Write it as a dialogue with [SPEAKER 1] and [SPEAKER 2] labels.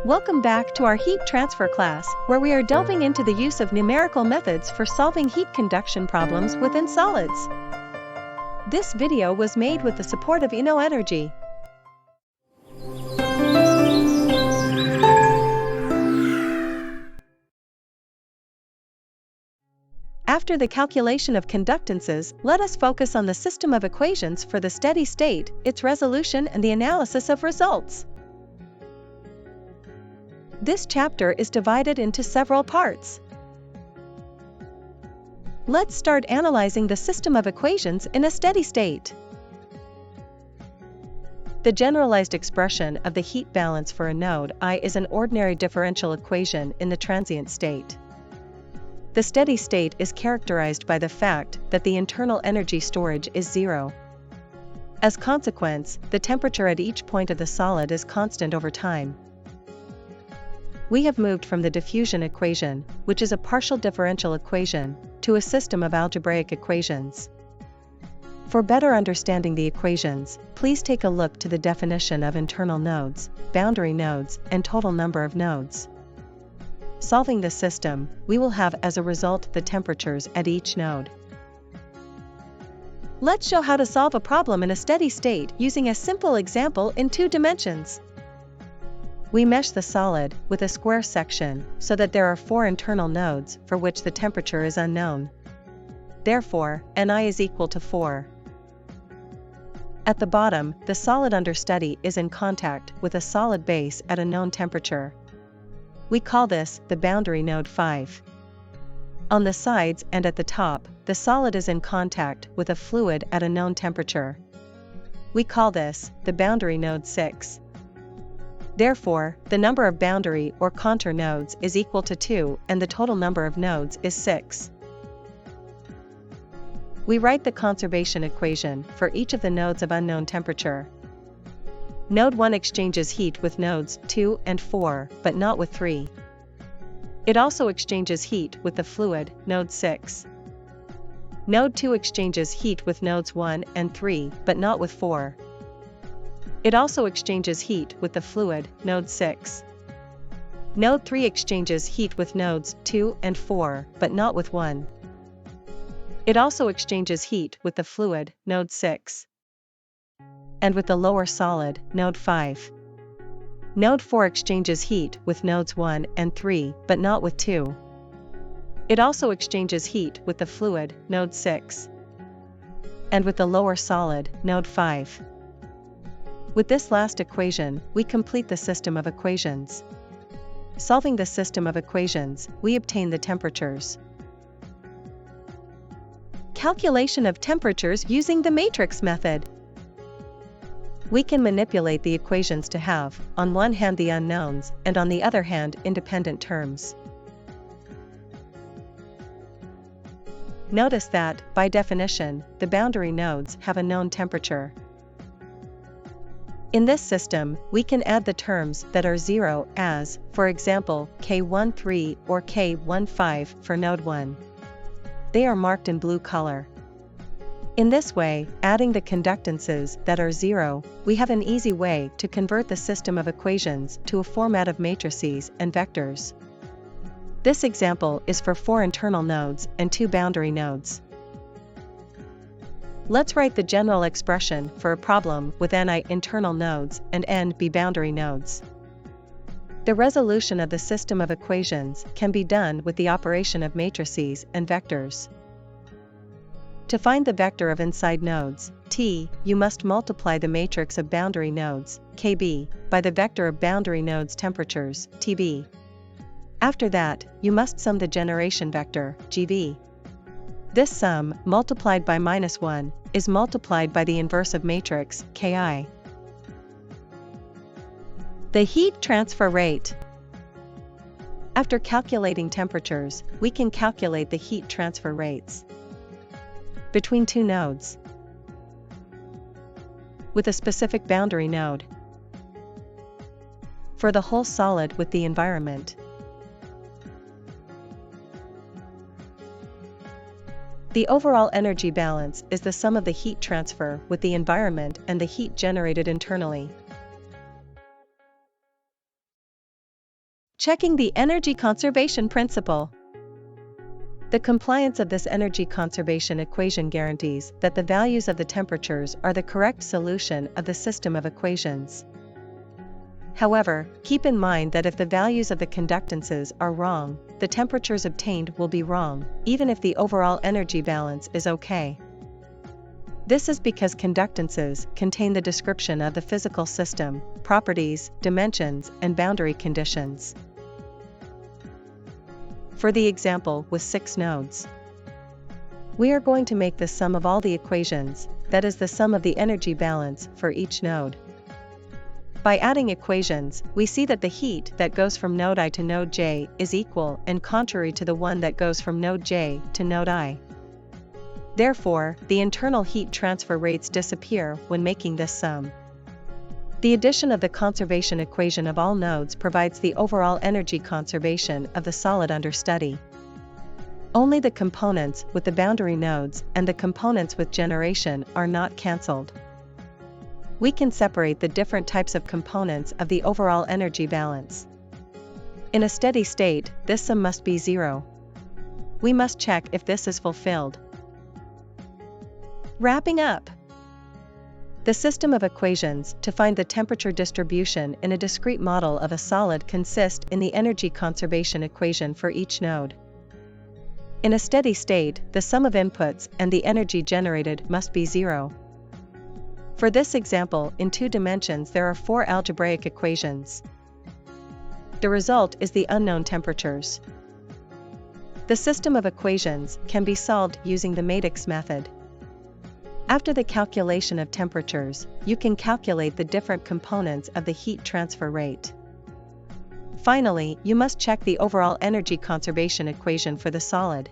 [SPEAKER 1] Welcome back to our heat transfer class, where we are delving into the use of numerical methods for solving heat conduction problems within solids. This video was made with the support of InnoEnergy. After the calculation of conductances, let us focus on the system of equations for the steady state, its resolution, and the analysis of results. This chapter is divided into several parts. Let's start analyzing the system of equations in a steady state. The generalized expression of the heat balance for a node I is an ordinary differential equation in the transient state. The steady state is characterized by the fact that the internal energy storage is zero. As consequence, the temperature at each point of the solid is constant over time. We have moved from the diffusion equation, which is a partial differential equation, to a system of algebraic equations. For better understanding the equations, please take a look to the definition of internal nodes, boundary nodes, and total number of nodes. Solving the system, we will have as a result the temperatures at each node. Let's show how to solve a problem in a steady state using a simple example in 2 dimensions. We mesh the solid with a square section so that there are 4 internal nodes for which the temperature is unknown. Therefore, Ni is equal to 4. At the bottom, the solid under study is in contact with a solid base at a known temperature. We call this the boundary node 5. On the sides and at the top, the solid is in contact with a fluid at a known temperature. We call this the boundary node 6. Therefore, the number of boundary or contour nodes is equal to 2 and the total number of nodes is 6. We write the conservation equation for each of the nodes of unknown temperature. Node 1 exchanges heat with nodes 2 and 4, but not with 3. It also exchanges heat with the fluid, node 6. Node 2 exchanges heat with nodes 1 and 3, but not with 4. It also exchanges heat with the fluid, node 6. Node 3 exchanges heat with nodes 2 and 4, but not with 1. It also exchanges heat with the fluid, node 6. And with the lower solid, node 5. Node 4 exchanges heat with nodes 1 and 3, but not with 2. It also exchanges heat with the fluid, node 6. And with the lower solid, node 5. With this last equation, we complete the system of equations. Solving the system of equations, we obtain the temperatures. Calculation of temperatures using the matrix method. We can manipulate the equations to have, on one hand the unknowns, and on the other hand independent terms. Notice that, by definition, the boundary nodes have a known temperature. In this system, we can add the terms that are 0 as, for example, K13 or K15 for node 1. They are marked in blue color. In this way, adding the conductances that are 0, we have an easy way to convert the system of equations to a format of matrices and vectors. This example is for 4 internal nodes and 2 boundary nodes. Let's write the general expression for a problem with Ni internal nodes and Nb boundary nodes. The resolution of the system of equations can be done with the operation of matrices and vectors. To find the vector of inside nodes, T, you must multiply the matrix of boundary nodes, Kb, by the vector of boundary nodes temperatures, Tb. After that, you must sum the generation vector, Gv. This sum, multiplied by -1, is multiplied by the inverse of matrix, Ki. The heat transfer rate. After calculating temperatures, we can calculate the heat transfer rates between 2 nodes, with a specific boundary node, for the whole solid with the environment. The overall energy balance is the sum of the heat transfer with the environment and the heat generated internally. Checking the energy conservation principle. The compliance of this energy conservation equation guarantees that the values of the temperatures are the correct solution of the system of equations. However, keep in mind that if the values of the conductances are wrong, the temperatures obtained will be wrong, even if the overall energy balance is okay. This is because conductances contain the description of the physical system, properties, dimensions, and boundary conditions. For the example with 6 nodes, we are going to make the sum of all the equations, that is the sum of the energy balance for each node. By adding equations, we see that the heat that goes from node I to node J is equal and contrary to the one that goes from node J to node I. Therefore, the internal heat transfer rates disappear when making this sum. The addition of the conservation equation of all nodes provides the overall energy conservation of the solid under study. Only the components with the boundary nodes and the components with generation are not cancelled. We can separate the different types of components of the overall energy balance. In a steady state, this sum must be 0. We must check if this is fulfilled. Wrapping up. The system of equations to find the temperature distribution in a discrete model of a solid consists in the energy conservation equation for each node. In a steady state, the sum of inputs and the energy generated must be 0. For this example, in 2 dimensions there are 4 algebraic equations. The result is the unknown temperatures. The system of equations can be solved using the matrix method. After the calculation of temperatures, you can calculate the different components of the heat transfer rate. Finally, you must check the overall energy conservation equation for the solid.